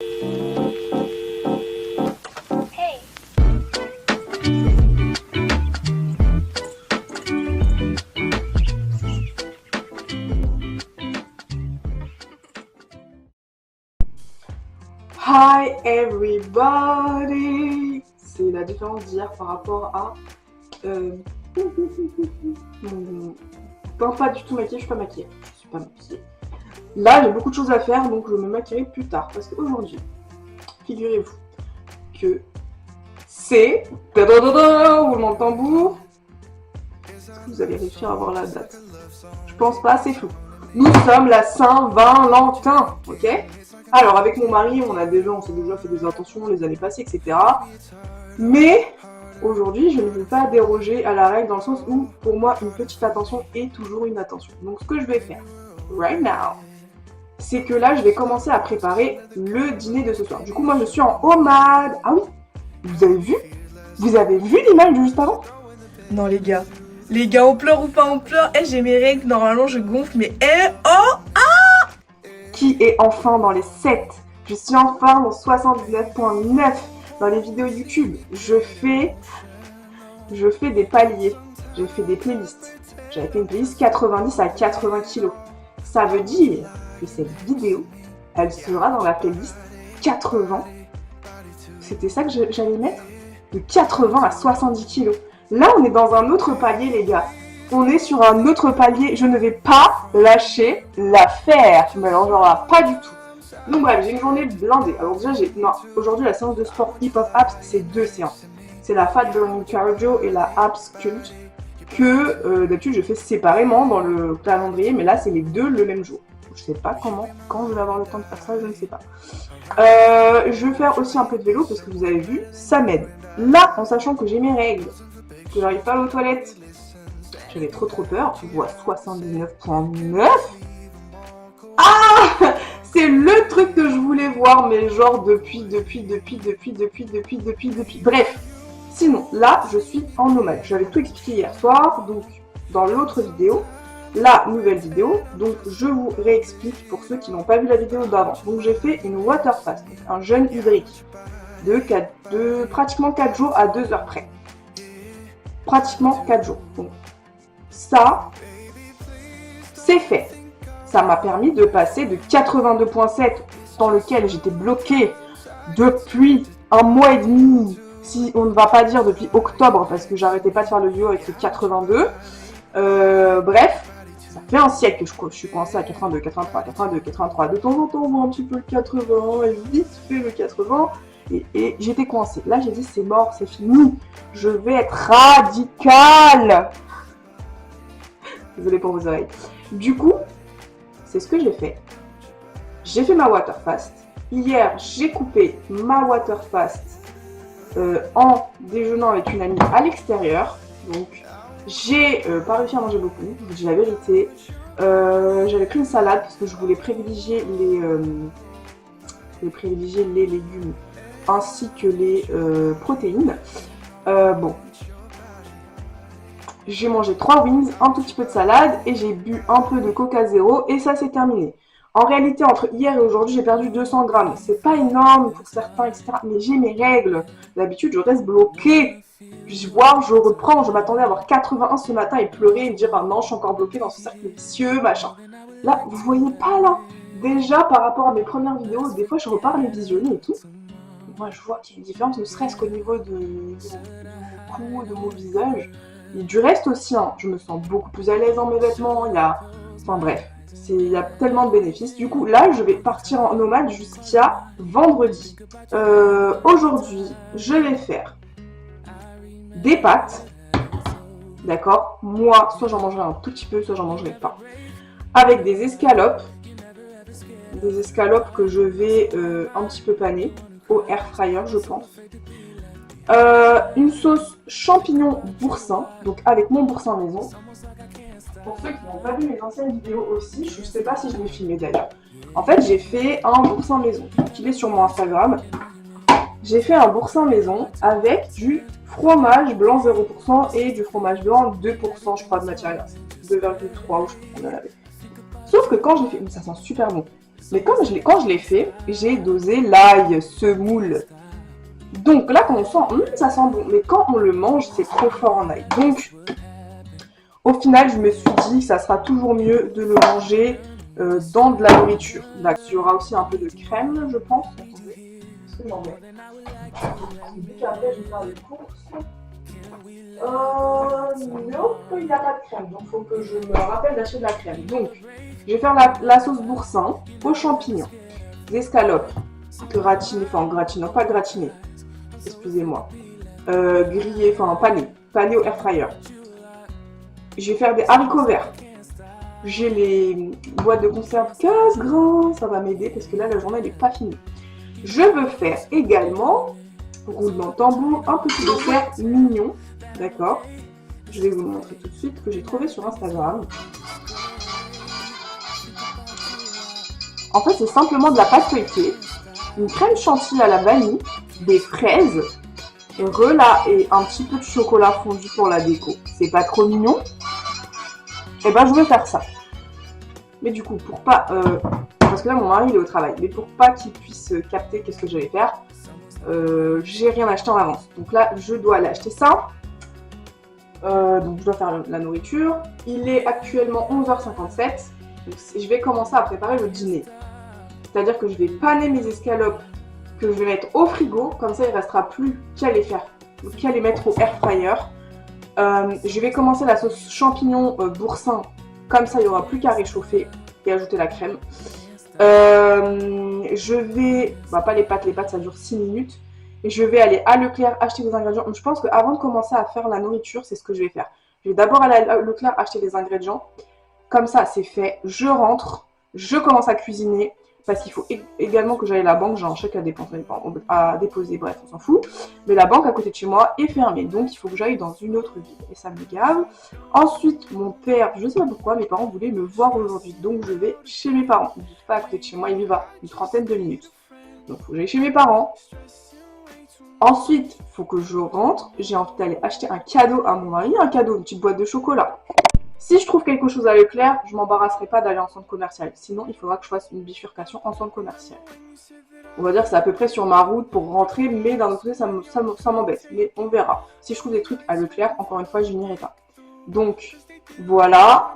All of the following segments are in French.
Hey. Hi everybody! C'est la différence d'hier par rapport à... Non, pas du tout maquillée, je suis pas maquillée. Je suis pas maquillée. Là, j'ai beaucoup de choses à faire, donc je me maquillerai plus tard. Parce qu'aujourd'hui, figurez-vous que c'est... Roulement de tambour. Est-ce que vous allez réussir à avoir la date? Je pense pas, c'est flou. Nous sommes la Saint-Valentin, ok? Alors, avec mon mari, on s'est déjà fait des intentions les années passées, etc. Mais aujourd'hui, je ne veux pas déroger à la règle dans le sens où, pour moi, une petite attention est toujours une attention. Donc, ce que je vais faire, right now, c'est que là, je vais commencer à préparer le dîner de ce soir. Du coup, moi, je suis en homade. Ah oui, vous avez vu? Vous avez vu l'image de juste avant? Non les gars, on pleure ou pas on pleure. J'ai mes règles, normalement je gonfle, mais oh. Qui est enfin dans les 7. Je suis enfin dans 79.9 dans les vidéos YouTube. Je fais des paliers. J'ai fait des playlists. J'avais fait une playlist 90 à 80 kilos. Ça veut dire que cette vidéo, elle sera dans la playlist 80. C'était ça que j'allais mettre? De 80 à 70 kilos. Là, on est dans un autre palier, les gars. On est sur un autre palier. Je ne vais pas lâcher l'affaire. Tu me mélangeras pas du tout. Donc bref, j'ai une journée blindée. Alors déjà, aujourd'hui, la séance de sport hip-hop abs, c'est 2 séances. C'est la fat burning cardio et la abs sculpt que d'habitude je fais séparément dans le calendrier, mais là c'est les deux le même jour. Je sais pas quand je vais avoir le temps de faire ça, je ne sais pas. Je vais faire aussi un peu de vélo parce que vous avez vu, ça m'aide. Là, en sachant que j'ai mes règles, que j'arrive pas à aller aux toilettes, j'avais trop peur. Je vois 79.9. Ah, c'est le truc que je voulais voir, mais genre depuis. Bref. Sinon, là, je suis en nomade. J'avais tout expliqué hier soir, donc dans l'autre vidéo, la nouvelle vidéo. Donc, je vous réexplique pour ceux qui n'ont pas vu la vidéo d'avant. Donc, j'ai fait une water fast, un jeûne hydrique de pratiquement 4 jours à 2 heures près. Pratiquement 4 jours. Donc, ça, c'est fait. Ça m'a permis de passer de 82.7 dans lequel j'étais bloquée depuis un mois et demi. Si on ne va pas dire depuis octobre, parce que j'arrêtais pas de faire le duo avec le 82. Bref, ça fait un siècle que je suis coincée à 82, 83, 82, 83. De temps en temps, on voit un petit peu le 80, et vite fait le 80. Et j'étais coincée. Là, j'ai dit, c'est mort, c'est fini. Je vais être radicale. Désolée pour vos oreilles. Du coup, c'est ce que j'ai fait. J'ai fait ma water fast. Hier, j'ai coupé ma water fast en déjeunant avec une amie à l'extérieur. Donc, j'ai pas réussi à manger beaucoup, je vous dis la vérité. J'avais pris une salade parce que je voulais privilégier les légumes ainsi que les protéines. Bon. J'ai mangé 3 wings, un tout petit peu de salade et j'ai bu un peu de Coca Zéro et ça c'est terminé. En réalité, entre hier et aujourd'hui, j'ai perdu 200 grammes. C'est pas énorme pour certains, etc. Mais j'ai mes règles. D'habitude, je reste bloquée. Puis je reprends. Je m'attendais à avoir 81 ce matin et pleurer et me dire ah non, je suis encore bloquée dans ce cercle vicieux, machin. Là, vous voyez pas là. Déjà, par rapport à mes premières vidéos, des fois, je repars les visionner et tout. Moi, je vois qu'il y a une différence, ne serait-ce qu'au niveau de mon cou, de mon visage. Et du reste aussi, hein, je me sens beaucoup plus à l'aise dans mes vêtements. Enfin bref. Il y a tellement de bénéfices. Du coup, là, je vais partir en nomade jusqu'à vendredi. Aujourd'hui, je vais faire des pâtes. D'accord? Moi, soit j'en mangerai un tout petit peu, soit j'en mangerai pas. Avec des escalopes. Des escalopes que je vais un petit peu paner au air fryer, je pense. Une sauce champignon boursin, donc avec mon boursin maison. Pour ceux qui n'ont pas vu mes anciennes vidéos aussi, je ne sais pas si je l'ai filmé d'ailleurs. En fait, j'ai fait un boursin maison. Il est sur mon Instagram. J'ai fait un boursin maison avec du fromage blanc 0% et du fromage blanc 2%, je crois, de matière grasse. 2,3 ou je crois qu'on en avait. Sauf que quand j'ai fait... ça sent super bon. Mais quand je l'ai fait, j'ai dosé l'ail, semoule. Donc là, quand on sent, ça sent bon. Mais quand on le mange, c'est trop fort en ail. Donc, au final, je me suis dit que ça sera toujours mieux de le manger dans de la nourriture. Là, il y aura aussi un peu de crème, je pense. Attendez, est-ce que j'en mets? Vu qu'après, je vais faire les courses. Non, il n'y a pas de crème, donc il faut que je me rappelle d'acheter de la crème. Donc, je vais faire la sauce boursin aux champignons, des escalopes gratinées, enfin gratinées, non pas gratinées, excusez-moi, grillées, enfin panées au air fryer. Je vais faire des haricots verts. J'ai les boîtes de conserve casse-grain, ça va m'aider parce que là la journée n'est pas finie. Je veux faire également, roulement de tambour, un petit dessert mignon, d'accord? Je vais vous le montrer tout de suite, que j'ai trouvé sur Instagram. En fait, c'est simplement de la pâte feuilletée, une crème chantilly à la vanille, des fraises, et un petit peu de chocolat fondu pour la déco. C'est pas trop mignon? Et ben, je vais faire ça. Mais du coup, pour pas... parce que là, mon mari, il est au travail. Mais pour pas qu'il puisse capter qu'est-ce que je vais faire, j'ai rien acheté en avance. Donc là, je dois aller acheter ça. Donc je dois faire la nourriture. Il est actuellement 11h57. Donc je vais commencer à préparer le dîner. C'est-à-dire que je vais paner mes escalopes que je vais mettre au frigo. Comme ça, il ne restera plus qu'à les mettre au air fryer. Je vais commencer la sauce champignon boursin. Comme ça, il n'y aura plus qu'à réchauffer et ajouter la crème. Je vais... pas les pâtes ça dure 6 minutes. Et je vais aller à Leclerc acheter des ingrédients. Je pense qu'avant de commencer à faire la nourriture, c'est ce que je vais faire. Je vais d'abord aller à Leclerc acheter des ingrédients. Comme ça, c'est fait. Je rentre, je commence à cuisiner. Parce qu'il faut également que j'aille à la banque. J'ai un chèque à déposer, bref, on s'en fout. Mais la banque à côté de chez moi est fermée. Donc, il faut que j'aille dans une autre ville. Et ça me gave. Ensuite, mon père, je ne sais pas pourquoi, mes parents voulaient me voir aujourd'hui. Donc, je vais chez mes parents. Ils ne vivent pas à côté de chez moi, ils vivent à une trentaine de minutes. Donc, il faut que j'aille chez mes parents. Ensuite, il faut que je rentre. J'ai envie d'aller acheter un cadeau à mon mari. Un cadeau, une petite boîte de chocolat. Si je trouve quelque chose à Leclerc, je ne m'embarrasserai pas d'aller en centre commercial. Sinon, il faudra que je fasse une bifurcation en centre commercial. On va dire que c'est à peu près sur ma route pour rentrer, mais d'un autre côté, ça m'embête. Mais on verra. Si je trouve des trucs à Leclerc, encore une fois, je n'irai pas. Donc, voilà.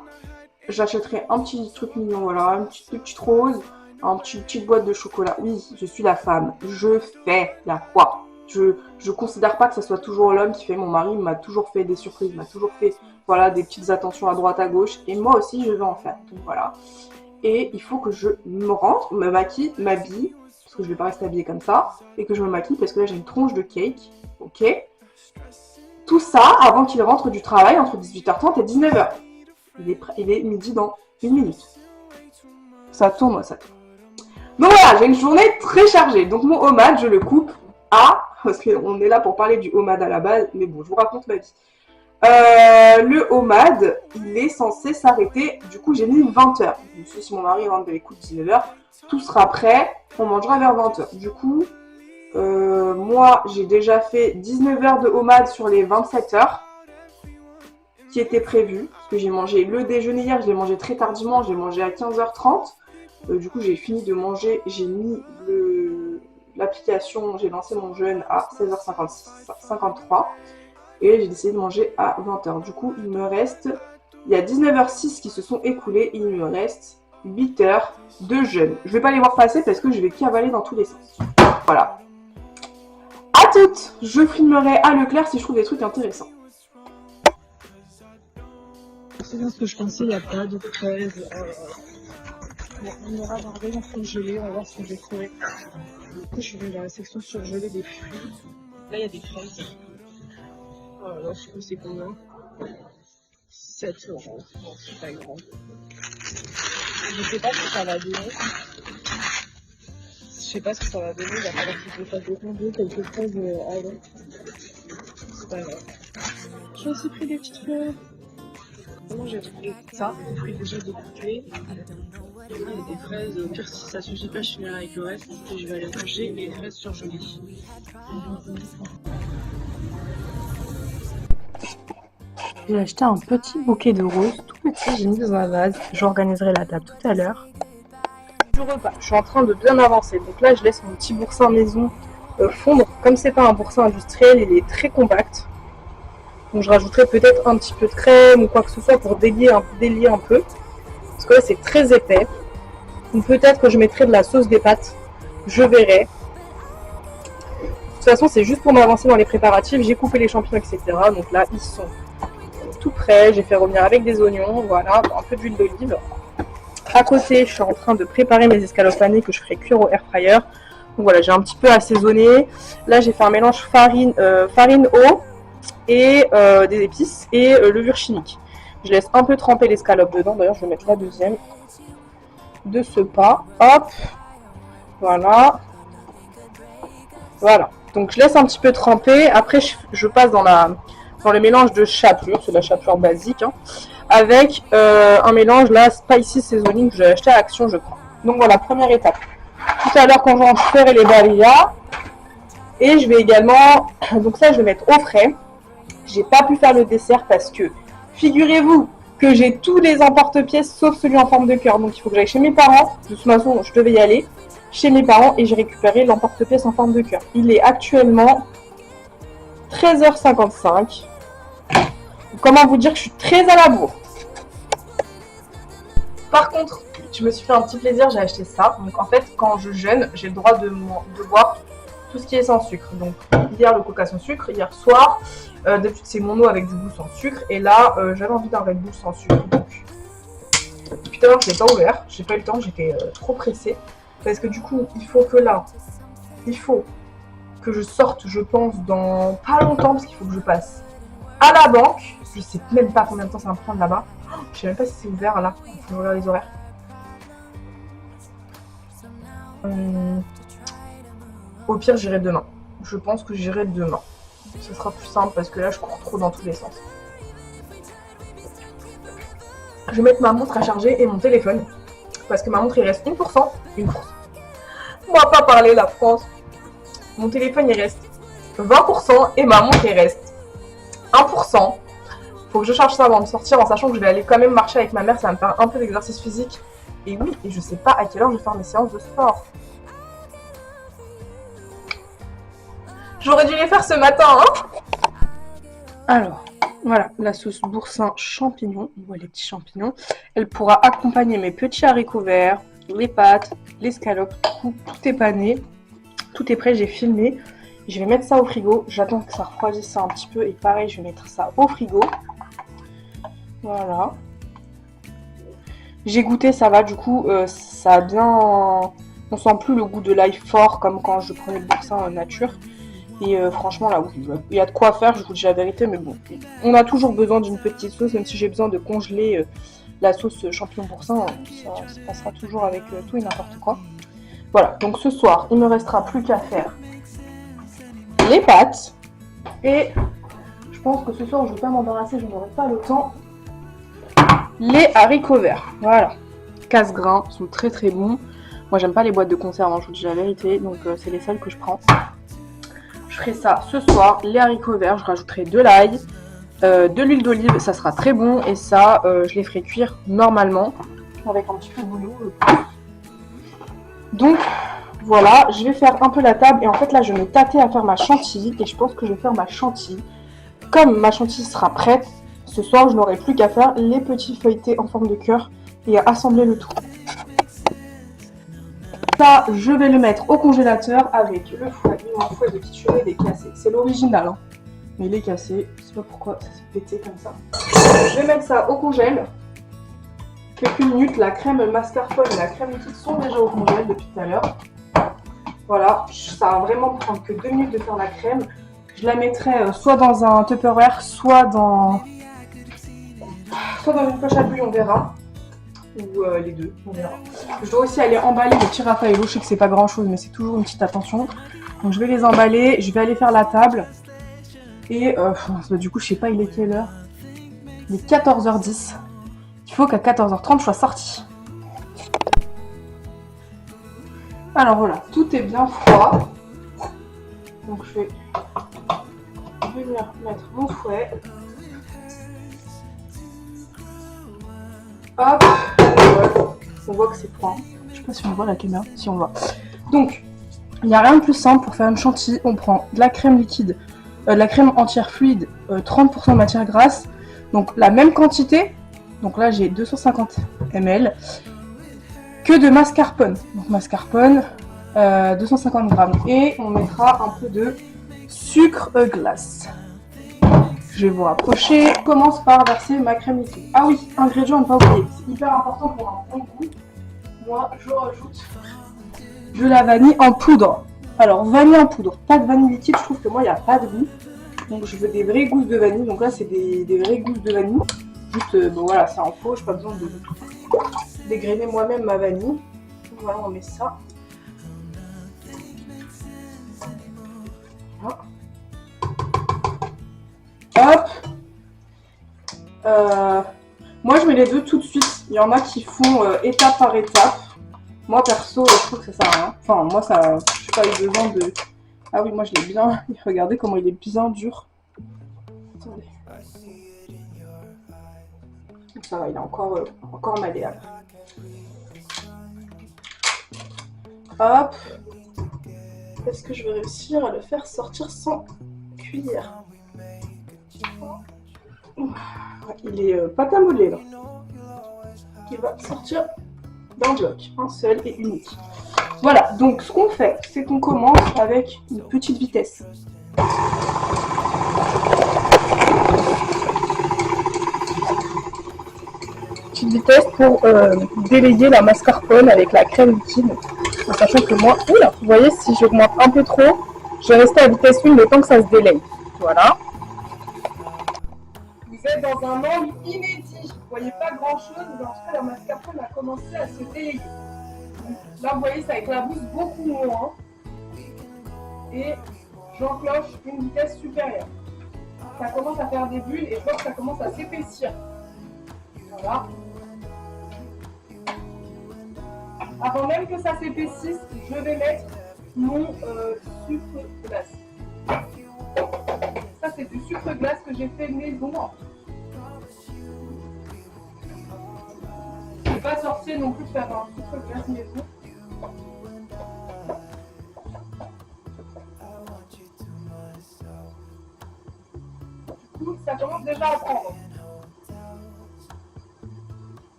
J'achèterai un petit truc mignon, voilà. Une petite rose, une petite boîte de chocolat. Oui, je suis la femme. Je fais la foi. Je considère pas que ce soit toujours l'homme qui fait. Mon mari m'a toujours fait des surprises, m'a toujours fait voilà, des petites attentions à droite à gauche. Et moi aussi, je vais en faire. Donc voilà. Et il faut que je me rentre, me maquille, m'habille, parce que je vais pas rester habillée comme ça. Et que je me maquille parce que là, j'ai une tronche de cake. Ok. Tout ça avant qu'il rentre du travail entre 18h30 et 19h. Il est midi dans 1 minute. Ça tourne, ça tourne. Donc voilà, j'ai une journée très chargée. Donc mon homard, je le coupe à... Parce qu'on est là pour parler du homard à la base, mais bon, je vous raconte ma vie. Le homard, il est censé s'arrêter, du coup j'ai mis 20h. Je me suis dit, si mon mari rentre de l'écoute 19h, tout sera prêt, on mangera vers 20h. Du coup, moi j'ai déjà fait 19h de homard sur les 27h qui étaient prévues. Parce que j'ai mangé le déjeuner hier, je l'ai mangé très tardivement, je l'ai mangé à 15h30. Du coup j'ai fini de manger, j'ai mis l'application, j'ai lancé mon jeûne à 16h53 et j'ai décidé de manger à 20h. Du coup, il y a 19h06 qui se sont écoulés et il me reste 8 heures de jeûne. Je vais pas les voir passer parce que je vais cavaler dans tous les sens. Voilà. À toutes! Je filmerai à Leclerc si je trouve des trucs intéressants. C'est bien ce que je pensais, il n'y a pas de fraises. Bon, on ira voir des gens surgelés, on va voir ce que j'ai trouvé. Du coup, je suis venue dans la section surgelée des fruits. Là, il y a des fraises. Voilà, je sais pas c'est combien. 7 €. Bon, c'est pas grand. Je sais pas ce que ça va donner. Je sais pas ce que ça va donner. Il va falloir que je fasse des combos, quelque chose avant. C'est pas grave. J'ai aussi pris des petites fleurs. Moi, j'ai trouvé ça, des fruits déjà découpés. Il y a des fraises, au pire si ça suffit pas, je finirai avec le reste et je vais aller manger les fraises surgelées. J'ai acheté un petit bouquet de roses, tout petit, j'ai mis dans un vase. J'organiserai la table tout à l'heure. du repas. Je suis en train de bien avancer. Donc là, je laisse mon petit boursin maison fondre. Comme c'est pas un boursin industriel, il est très compact. Donc je rajouterai peut-être un petit peu de crème ou quoi que ce soit pour délier un peu. Parce que là, c'est très épais. Ou peut-être que je mettrai de la sauce des pâtes. Je verrai. De toute façon, c'est juste pour m'avancer dans les préparatifs. J'ai coupé les champignons, etc. Donc là, ils sont tout prêts. J'ai fait revenir avec des oignons. Voilà, un peu d'huile d'olive. À côté, je suis en train de préparer mes escalopes panées que je ferai cuire au air fryer. Donc voilà, j'ai un petit peu assaisonné. Là, j'ai fait un mélange farine, eau et des épices et levure chimique. Je laisse un peu tremper l'escalope dedans. D'ailleurs, je vais mettre la deuxième de ce pas. Hop, voilà. Voilà. Donc, je laisse un petit peu tremper. Après, je passe dans le mélange de chapelure. C'est la chapelure basique. Hein, avec un mélange là, spicy seasoning que j'ai acheté à Action, je crois. Donc, voilà, première étape. Tout à l'heure, quand j'en ferai les barilla. Et je vais également... Donc ça, je vais mettre au frais. J'ai pas pu faire le dessert parce que, figurez-vous que j'ai tous les emporte-pièces sauf celui en forme de cœur. Donc il faut que j'aille chez mes parents. De toute façon, je devais y aller chez mes parents et j'ai récupéré l'emporte-pièce en forme de cœur. Il est actuellement 13h55. Comment vous dire que je suis très à la bourre. Par contre, je me suis fait un petit plaisir, j'ai acheté ça. Donc en fait, quand je jeûne, j'ai le droit de boire tout ce qui est sans sucre. Donc hier le coca sans sucre, hier soir d'habitude c'est mon eau avec du goût sans sucre et là j'avais envie d'un Red Bull sans sucre. Donc depuis tout à l'heure je l'ai pas ouvert, j'ai pas eu le temps, j'étais trop pressée parce que du coup il faut que je sorte, je pense, dans pas longtemps parce qu'il faut que je passe à la banque. Je sais même pas combien de temps ça va me prendre là-bas. Je sais même pas si c'est ouvert là, il faut que je regarde les horaires. Au pire, j'irai demain. Je pense que j'irai demain. Ce sera plus simple parce que là, je cours trop dans tous les sens. Je vais mettre ma montre à charger et mon téléphone. Parce que ma montre, il reste 1%. Moi, pas parler la France. Mon téléphone, il reste 20% et ma montre, il reste 1%. Faut que je charge ça avant de sortir en sachant que je vais aller quand même marcher avec ma mère. Ça va me faire un peu d'exercice physique. Et oui, et je sais pas à quelle heure je vais faire mes séances de sport. J'aurais dû les faire ce matin, hein. Alors, voilà, la sauce boursin champignon. On voit les petits champignons. Elle pourra accompagner mes petits haricots verts, les pâtes, l'escalope. Tout est pané. Tout est prêt, j'ai filmé. Je vais mettre ça au frigo. J'attends que ça refroidisse un petit peu. Et pareil, je vais mettre ça au frigo. Voilà. J'ai goûté, ça va. Du coup, ça a bien... On sent plus le goût de l'ail fort comme quand je prenais le boursin nature. Et franchement, là, oui, il y a de quoi faire, je vous dis la vérité, mais bon. On a toujours besoin d'une petite sauce, même si j'ai besoin de congeler la sauce champignon boursin, ça passera toujours avec tout et n'importe quoi. Voilà, donc ce soir, il me restera plus qu'à faire les pâtes. Et je pense que ce soir, je ne vais pas m'embarrasser, je n'aurai pas le temps. Les haricots verts, voilà. Casse-grains, sont très très bons. Moi, j'aime pas les boîtes de conserve, hein, je vous dis la vérité, donc c'est les seules que je prends. Je ferai ça ce soir, les haricots verts, je rajouterai de l'ail, de l'huile d'olive, ça sera très bon. Et ça, je les ferai cuire normalement, avec un petit peu d'oignon. Donc, voilà, je vais faire un peu la table. Et en fait, là, je vais me tâter à faire ma chantilly. Et je pense que je vais faire ma chantilly. Comme ma chantilly sera prête, ce soir, je n'aurai plus qu'à faire les petits feuilletés en forme de cœur et à assembler le tout. Ça, je vais le mettre au congélateur avec le fouet, un fouet de petite des cassés. C'est l'original, hein. Mais il est cassé, je sais pas pourquoi ça s'est pété comme ça. Je vais mettre ça au congèle. Quelques minutes, la crème mascarpone et la crème liquide sont déjà au congèle depuis tout à l'heure. Voilà, ça va vraiment prendre que 2 minutes de faire la crème. Je la mettrai soit dans un Tupperware, soit dans une poche à bouillon, on verra. Ou les deux, on verra. Je dois aussi aller emballer les petits Raffaello. Je sais que c'est pas grand chose, mais c'est toujours une petite attention. Donc je vais les emballer, je vais aller faire la table. Et du coup, je sais pas, il est quelle heure? Il est 14h10. Il faut qu'à 14h30, je sois sortie. Alors voilà, tout est bien froid. Donc je vais venir mettre mon fouet. Hop, on voit que c'est froid. Je pas si on voit la caméra, si on voit. Donc, il n'y a rien de plus simple pour faire une chantilly. On prend de la crème liquide, de la crème entière fluide, 30% de matière grasse. Donc la même quantité, donc là j'ai 250 ml, que de mascarpone. Donc mascarpone, 250 grammes. Et on mettra un peu de sucre glace. Je vais vous rapprocher. Je commence par verser ma crème liquide. Ah oui, ingrédient à ne pas oublier, c'est hyper important pour un bon goût. Moi, je rajoute de la vanille en poudre. Alors, vanille en poudre, pas de vanille liquide, je trouve que moi, il n'y a pas de goût. Donc, je veux des vraies gousses de vanille. Donc là, c'est des vraies gousses de vanille. Juste, bon voilà, c'est en pot, j'ai pas besoin de dégrainer moi-même ma vanille. Donc, voilà, on met ça. Voilà. Hop. Moi, je mets les deux tout de suite. Il y en a qui font étape par étape. Moi, perso, je trouve que ça sert à rien. Enfin, moi, ça, je n'ai pas eu besoin de... Ah oui, moi, je l'ai bien... Regardez comment il est bien dur. Attendez. Ça va, il est encore malléable. Hop. Est-ce que je vais réussir à le faire sortir sans cuillère? Il est pâte à modeler, là. Il va sortir d'un bloc, un seul et unique. Voilà, donc ce qu'on fait, c'est qu'on commence avec une petite vitesse. Petite vitesse pour délayer la mascarpone avec la crème liquide. En sachant que moi, oula, vous voyez, si j'augmente un peu trop, je vais rester à vitesse 1 le temps que ça se délaye. Voilà. Vous êtes dans un angle inédit. Vous voyez pas grand chose, mais en tout cas la mascarpone a commencé à se délayer. Donc, là vous voyez ça éclabousse beaucoup moins. Et j'enclenche une vitesse supérieure. Ça commence à faire des bulles et je vois que ça commence à s'épaissir. Voilà. Avant même que ça s'épaississe, je vais mettre mon sucre glace. Ça c'est du sucre glace que j'ai fait maison. Je n'ai pas sorti non plus de faire un sucre glace maison. Du coup, ça commence déjà à prendre.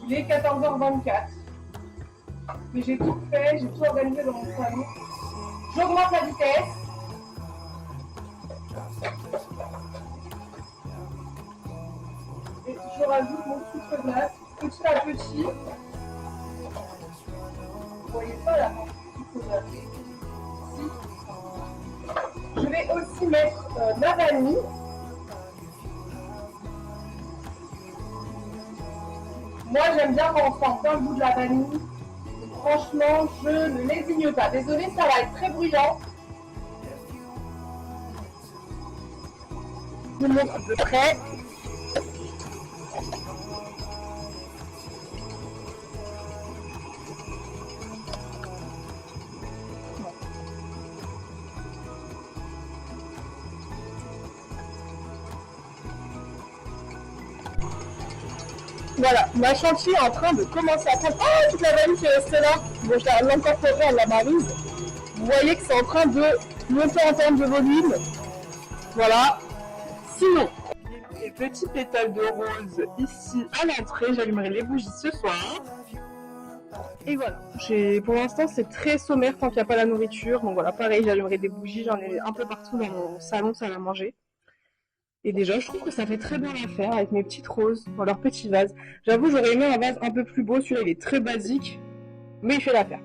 Il est 14h24. Mais j'ai tout fait, j'ai tout organisé dans mon salon. J'augmente la vitesse. Et je rajoute mon sucre glace petit à petit. Vous voyez pas là, mon sucre glace. Si. Je vais aussi mettre la vanille. Moi j'aime bien quand on sent bien le goût de la vanille. Donc, franchement, je ne lésigne pas. Désolée, ça va être très bruyant. Je vous montre à peu près. Voilà, ma chantilly est en train de commencer à prendre. Oh, toute la vanille qui est restée là. Bon, je vais l'incorporer à la marine. Vous voyez que c'est en train de monter en termes de volume. Voilà. Sinon, les petits pétales de rose ici à l'entrée. J'allumerai les bougies ce soir. Et voilà. Pour l'instant, c'est très sommaire tant qu'il n'y a pas la nourriture. Donc voilà, pareil, j'allumerai des bougies. J'en ai un peu partout dans mon salon, salle à manger. Et déjà, je trouve que ça fait très bien l'affaire avec mes petites roses dans leur petit vase. J'avoue, j'aurais aimé un vase un peu plus beau. Celui-là, il est très basique, mais il fait l'affaire.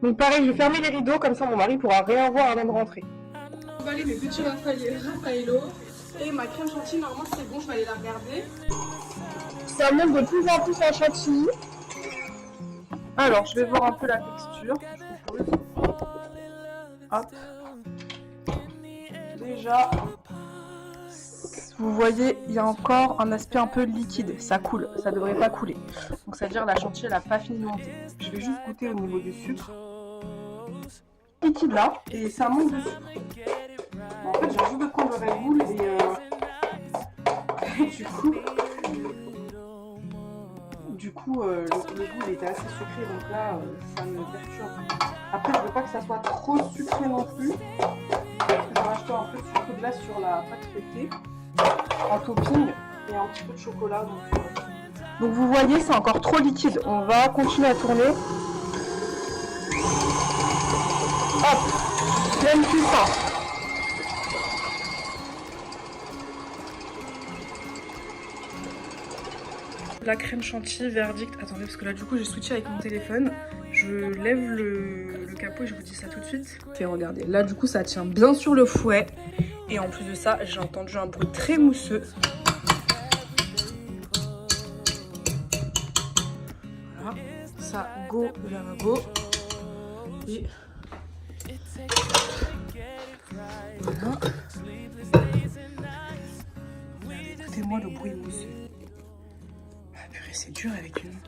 Donc pareil, je vais fermer les rideaux, comme ça mon mari pourra rien voir avant de rentrer. Je vais aller mes petits Raffaello. Et ma crème chantilly, normalement c'est bon, je vais aller la regarder. Ça monte de plus en plus en chantilly. Alors, je vais voir un peu la texture. Hop. Déjà... Vous voyez, il y a encore un aspect un peu liquide. Ça coule, ça devrait pas couler. Donc ça veut dire la chantilly elle n'a pas fini de monter. Je vais juste goûter au niveau du sucre. Liquide là, et ça monte de sucre. Bon, en fait, j'ai juste de prendre le Red Bull et du coup, le goût il était assez sucré, donc là, ça me perturbe. Après, je veux pas que ça soit trop sucré non plus. Je vais rajouter un peu de sucre glace sur la pâte feuilletée, en topping, et un petit peu de chocolat. Donc vous voyez, c'est encore trop liquide. On va continuer à tourner. Hop, pleine puissance. La crème chantilly, verdict. Attendez, parce que là, du coup, j'ai switché avec mon téléphone. Je lève le capot et je vous dis ça tout de suite. Et regardez, là, du coup, ça tient bien sur le fouet. Et en plus de ça, j'ai entendu un bruit très mousseux. Voilà, ça go de la go. Et voilà. Écoutez-moi le bruit mousseux. Ah purée, c'est dur avec une.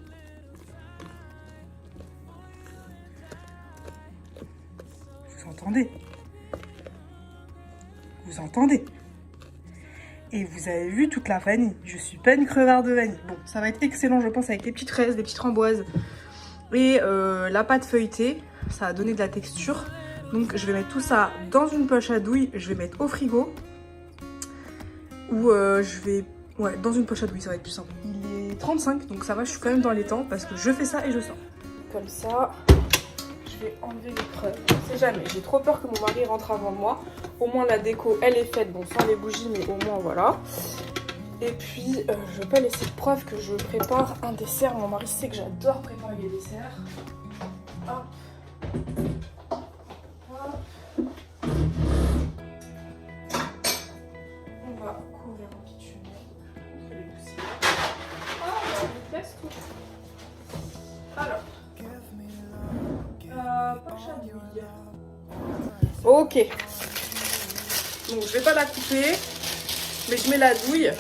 Vous entendez? Vous entendez? Et vous avez vu toute la vanille. Je suis pas une crevarde de vanille. Bon, ça va être excellent, je pense, avec les petites fraises, les petites framboises et la pâte feuilletée. Ça a donné de la texture. Donc, je vais mettre tout ça dans une poche à douille. Je vais mettre au frigo. Ou je vais... Ouais, dans une poche à douille, ça va être plus simple. Il est 35, donc ça va, je suis quand même dans les temps parce que je fais ça et je sors. Comme ça, je vais enlever les preuves. On sait jamais, j'ai trop peur que mon mari rentre avant moi. Au moins la déco, elle est faite, bon sans les bougies, mais au moins voilà. Et puis, je veux pas laisser de preuve que je prépare un dessert. Mon mari sait que j'adore préparer les desserts. Hop. Hop. On va couvrir un petit tunnel. Les poussières. Ah, on teste tout. Alors. Poche à douille. Ok. Donc, je vais pas la couper. Mais je mets la douille.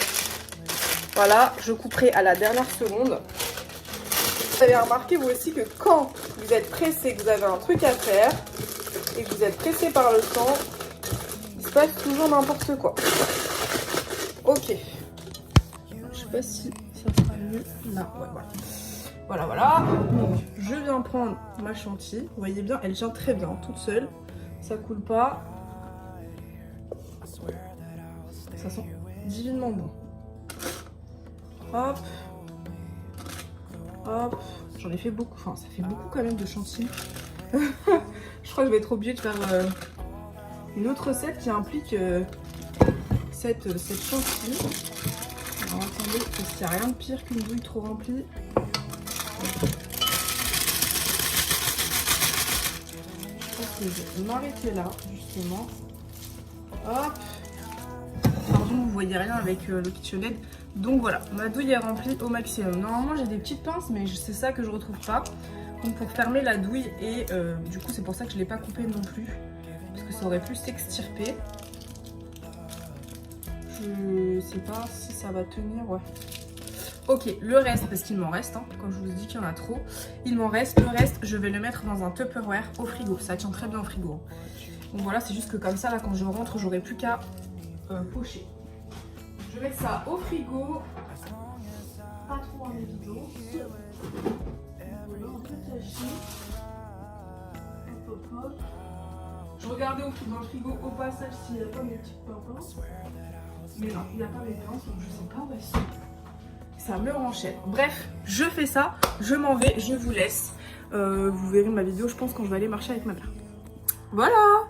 Voilà, je couperai à la dernière seconde. Vous avez remarqué vous aussi que quand vous êtes pressé, que vous avez un truc à faire et que vous êtes pressé par le temps, il se passe toujours n'importe quoi. Ok. Je sais pas si ça sera mieux là. Ouais, voilà. Voilà, voilà. Donc, je viens prendre ma chantilly. Vous voyez bien, elle tient très bien, toute seule. Ça coule pas. Ça sent divinement bon. Hop. Hop. J'en ai fait beaucoup. Enfin, ça fait beaucoup quand même de chantilly. Je crois que je vais être obligée de faire une autre recette qui implique cette chantilly. Alors attendez, parce qu'il n'y a rien de pire qu'une douille trop remplie. Je pense que je vais m'arrêter là, justement. Hop. Pardon, vous voyez rien avec le KitchenAid. Donc voilà, ma douille est remplie au maximum. Normalement, j'ai des petites pinces, mais c'est ça que je retrouve pas. Donc pour fermer la douille, et du coup, c'est pour ça que je ne l'ai pas coupée non plus. Parce que ça aurait pu s'extirper. Je sais pas si ça va tenir, ouais. Ok, le reste, parce qu'il m'en reste, hein, comme je vous ai dit qu'il y en a trop. Il m'en reste, le reste, je vais le mettre dans un Tupperware au frigo. Ça tient très bien au frigo. Donc voilà, c'est juste que comme ça, là, quand je rentre, j'aurai plus qu'à pocher. Je vais mettre ça au frigo. Pas trop en évidence. Voilà, un peu taché. Hop, hop, hop. Je regardais dans le frigo au passage s'il n'y a pas mes petites pinces. Mais non, il n'y a pas mes pinces, donc je sais pas où elles sont. Ça me renchère. Bref, je fais ça, je m'en vais, je vous laisse. Vous verrez ma vidéo, je pense, quand je vais aller marcher avec ma mère. Voilà!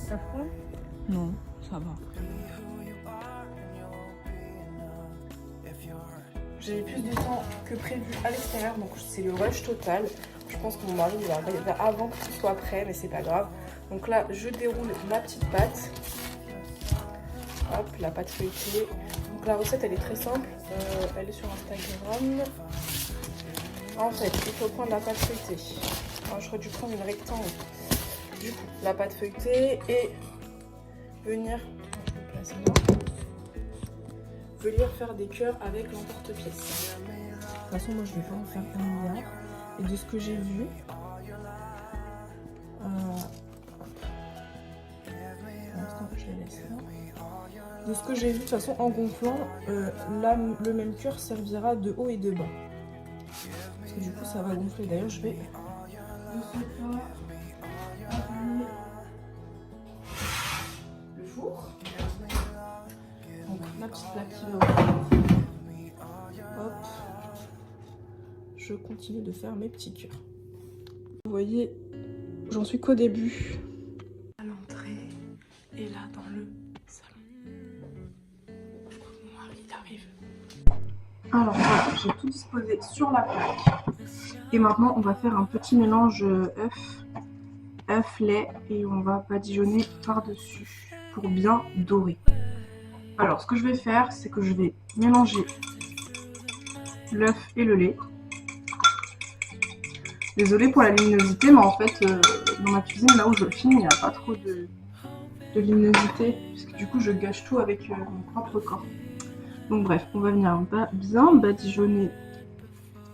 Ça fond? Non, ça va. J'ai plus de temps que prévu à l'extérieur, donc c'est le rush total. Je pense que mon mari va arriver avant que tout soit prêt, mais c'est pas grave. Donc là, je déroule ma petite pâte. Hop, la pâte feuilletée. Donc la recette, elle est très simple. Elle est sur Instagram. En fait, il faut prendre la pâte feuilletée. Alors, j'aurais dû prendre une rectangle. Du coup, la pâte feuilletée et venir, je vais le placer là, venir faire des cœurs avec l'emporte-pièce. De toute façon, moi je vais pas en faire un milliard. Et de ce que j'ai vu, je les laisse là. De ce que j'ai vu, de toute façon, en gonflant, là, le même cœur servira de haut et de bas. Parce que du coup, ça va gonfler. D'ailleurs, je vais de ce pas appuyer le four. Donc, la petite plaque qui va au hop. Je continue de faire mes petits cœurs. Vous voyez, j'en suis qu'au début. À l'entrée et là dans le salon. Mon mari il arrive. Alors voilà, j'ai tout disposé sur la plaque. Et maintenant, on va faire un petit mélange œuf, lait et on va badigeonner par-dessus pour bien dorer. Alors, ce que je vais faire, c'est que je vais mélanger l'œuf et le lait. Désolée pour la luminosité, mais en fait, dans ma cuisine, là où je filme, il n'y a pas trop de luminosité, puisque du coup, je gâche tout avec mon propre corps. Donc bref, on va venir bien badigeonner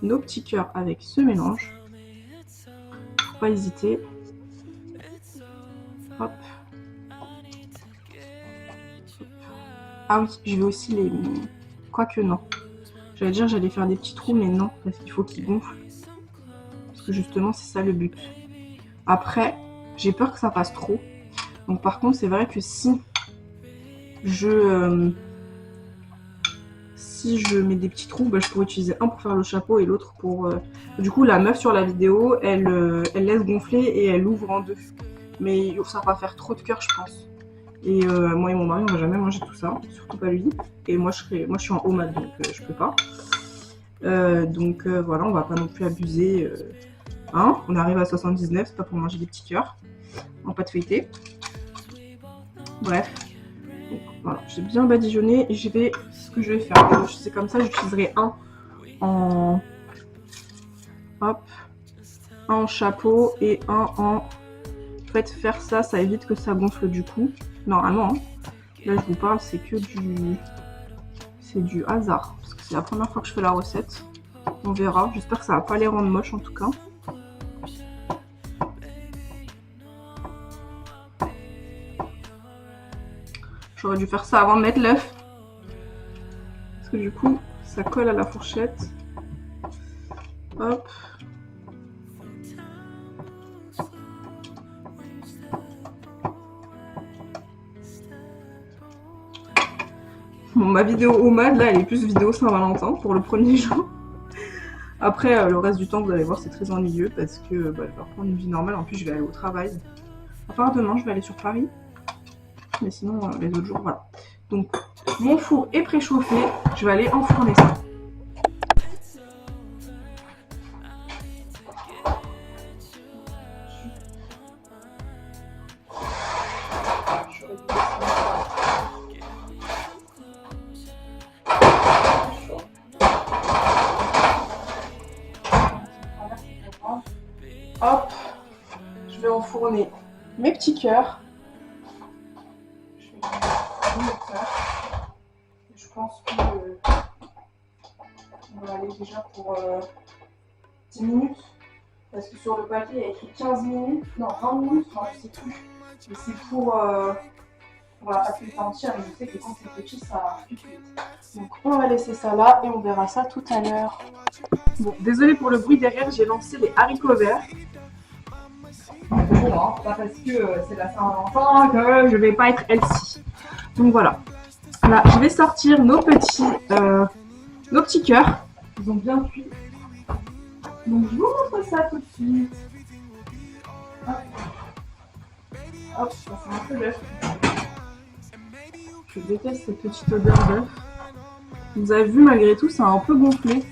nos petits cœurs avec ce mélange. Faut pas hésiter. Hop. Ah oui, je vais aussi les... Quoique non. J'allais dire j'allais faire des petits trous, mais non, parce qu'il faut qu'ils gonflent. Parce que justement, c'est ça le but. Après, j'ai peur que ça fasse trop. Donc par contre, c'est vrai que si je mets des petits trous, bah, je pourrais utiliser un pour faire le chapeau et l'autre pour... Du coup, la meuf sur la vidéo, elle laisse gonfler et elle ouvre en deux. Mais ça va faire trop de cœur, je pense. Et moi et mon mari, on va jamais manger tout ça, surtout pas lui. Et moi, je suis en homade, donc je peux pas. Donc voilà, on va pas non plus abuser. Hein, on arrive à 79, c'est pas pour manger des petits cœurs en pâte feuilletée. Bref, donc voilà, j'ai bien badigeonné et ce que je vais faire. C'est comme ça, j'utiliserai un en chapeau et un en... En fait, faire ça, ça évite que ça gonfle du coup. Normalement, hein. Là je vous parle, c'est que du hasard. Parce que c'est la première fois que je fais la recette. On verra. J'espère que ça va pas les rendre moches en tout cas. J'aurais dû faire ça avant de mettre l'œuf. Parce que du coup, ça colle à la fourchette. Hop. Bon, ma vidéo homade, là, elle est plus vidéo Saint-Valentin pour le premier jour. Après, le reste du temps, vous allez voir, c'est très ennuyeux parce que je vais reprendre une vie normale. En plus, je vais aller au travail. À part demain, je vais aller sur Paris. Mais sinon, les autres jours, voilà. Donc, mon four est préchauffé. Je vais aller enfourner ça. Hop, je vais enfourner mes petits cœurs. Je vais mettre mes cœurs. Je pense que on va aller déjà pour 10 minutes. Parce que sur le papier, il y a écrit 15 minutes. Non, 20 minutes, enfin, je sais plus. Mais c'est pour la pâte entière. Mais je sais que quand c'est petit, ça va plus vite. Donc on va laisser ça là et on verra ça tout à l'heure. Bon, désolé pour le bruit derrière, j'ai lancé les haricots verts. Bon, hein, pas parce que c'est la Saint-Valentin que je vais pas être healthy. Donc voilà. Là, je vais sortir nos petits cœurs. Ils ont bien cuit. Donc je vous montre ça tout de suite. Hop, hop, ça c'est un peu d'œuf. Je déteste cette petite odeur d'œuf. Vous avez vu, malgré tout, ça a un peu gonflé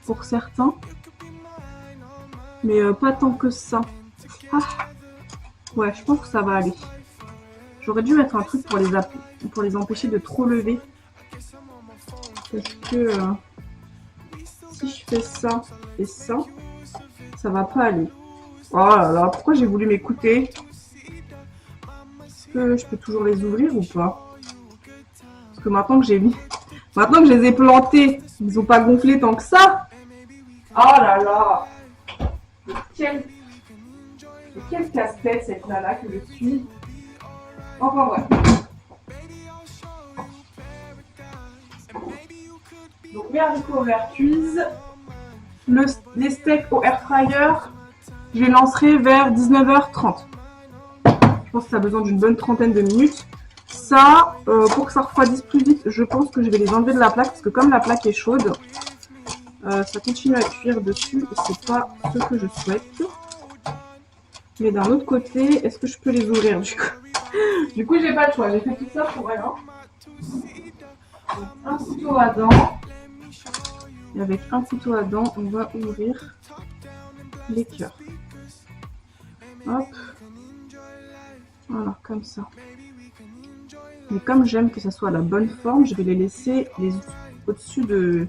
pour certains. Mais pas tant que ça. Ah. Ouais, je pense que ça va aller. J'aurais dû mettre un truc pour les empêcher de trop lever. Parce que si je fais ça et ça, ça va pas aller. Oh là là, pourquoi j'ai voulu m'écouter? Est-ce que je peux toujours les ouvrir ou pas? Parce que maintenant que j'ai mis... Maintenant que je les ai plantés, ils ont pas gonflé tant que ça. Oh là là. Quel casse-tête cette nana que je suis. Enfin bref. Donc mes haricots verts cuisent. Les steaks au air fryer, je les lancerai vers 19h30. Je pense que ça a besoin d'une bonne trentaine de minutes. Ça, pour que ça refroidisse plus vite, je pense que je vais les enlever de la plaque parce que comme la plaque est chaude, ça continue à cuire dessus et c'est pas ce que je souhaite. Mais d'un autre côté, est-ce que je peux les ouvrir du coup? Du coup, j'ai pas le choix. J'ai fait tout ça pour rien. Donc, un couteau à dents. Et avec un couteau à dents, on va ouvrir les cœurs. Hop. Voilà, comme ça. Mais comme j'aime que ça soit à la bonne forme, je vais les laisser au-dessus de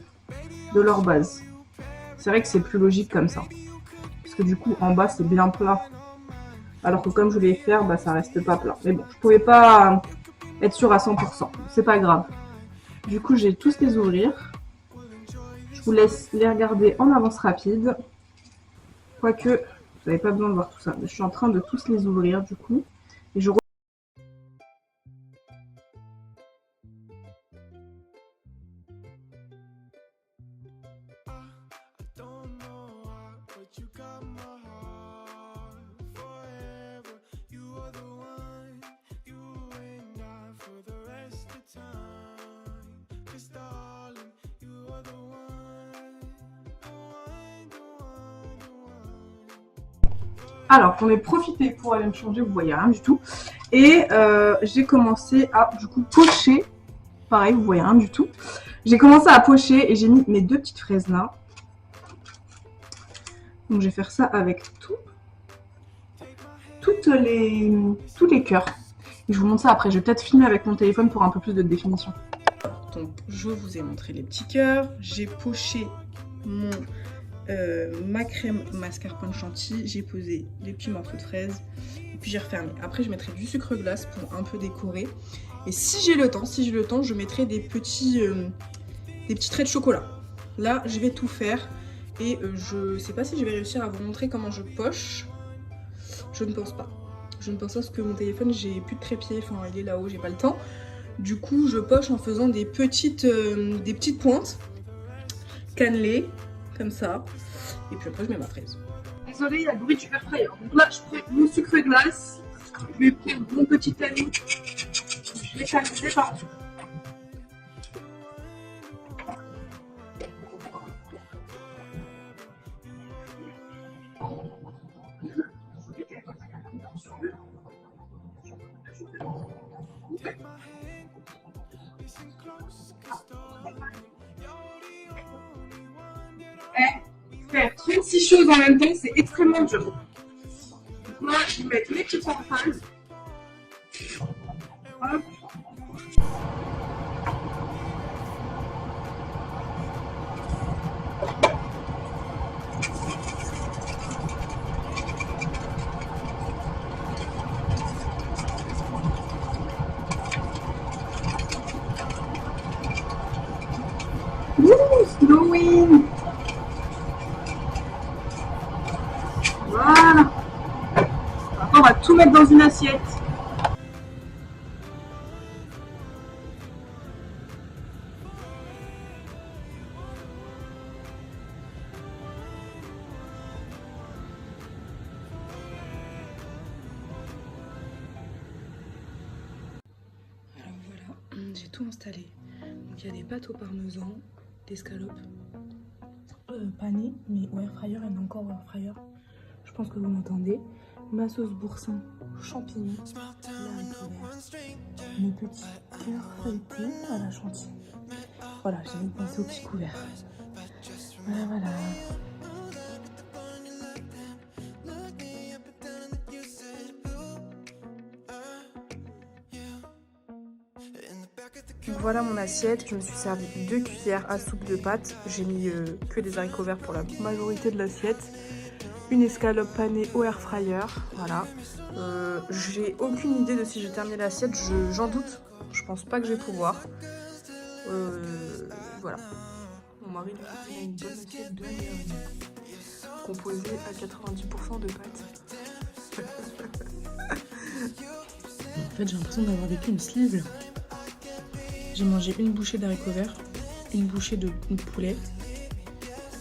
leur base. C'est vrai que c'est plus logique comme ça. Parce que du coup, en bas, c'est bien plat. Alors que comme je voulais faire, bah, ça reste pas plat. Mais bon, je pouvais pas être sûre à 100%. C'est pas grave. Du coup, j'ai tous les ouvrir. Je vous laisse les regarder en avance rapide. Quoique, vous n'avez pas besoin de voir tout ça. Je suis en train de tous les ouvrir du coup. Et je Alors, j'en ai profité pour aller me changer, vous voyez rien du tout. Et j'ai commencé à, du coup, pocher. Pareil, vous voyez rien du tout. J'ai commencé à pocher et j'ai mis mes 2 petites fraises là. Donc, je vais faire ça avec tous les cœurs. Et je vous montre ça après. Je vais peut-être filmer avec mon téléphone pour un peu plus de définition. Donc, je vous ai montré les petits cœurs. J'ai poché ma crème mascarpone chantilly, j'ai posé des petits morceaux de fraises et puis j'ai refermé. Après je mettrai du sucre glace pour un peu décorer et si j'ai le temps, je mettrai des petits traits de chocolat. Là je vais tout faire et je sais pas si je vais réussir à vous montrer comment je poche. Je ne pense pas. Je ne pense pas parce que mon téléphone j'ai plus de trépied, enfin il est là-haut, j'ai pas le temps. Du coup je poche en faisant des petites pointes cannelées. Comme ça, et puis après je mets ma fraise. Désolée, il y a le bruit du air fryer. Donc là, je prends mon sucre glace, je vais prendre mon petit ami, je vais tamiser partout. Faire 36 choses en même temps, c'est extrêmement dur. Moi, je vais mettre mes petites phrases. Hop. Slowing. Voilà. Maintenant, on va tout mettre dans une assiette. Alors voilà, j'ai tout installé. Donc il y a des pâtes au parmesan, des scalopes panées, mais au air fryer, elle est encore au air fryer. Je pense que vous m'entendez. Ma sauce boursin champignons, mes petits cœurs feuilletés à la chantilly. Voilà, j'ai même pensé au petit couvert. Voilà, voilà. voilà mon assiette. Je me suis servi 2 cuillères à soupe de pâtes. J'ai mis que des haricots verts pour la majorité de l'assiette. Une escalope panée au air fryer. Voilà. J'ai aucune idée de si j'ai terminé l'assiette. J'en doute. Je pense pas que je vais pouvoir. Voilà. Mon mari, lui, il a une bonne assiette de composée à 90% de pâtes. En fait, j'ai l'impression d'avoir vécu une sleeve là. J'ai mangé une bouchée d'haricots verts, une bouchée de poulet.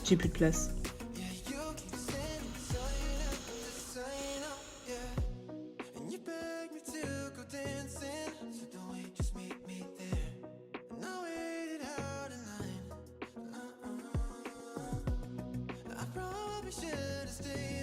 J'ai plus de place. Should've stayed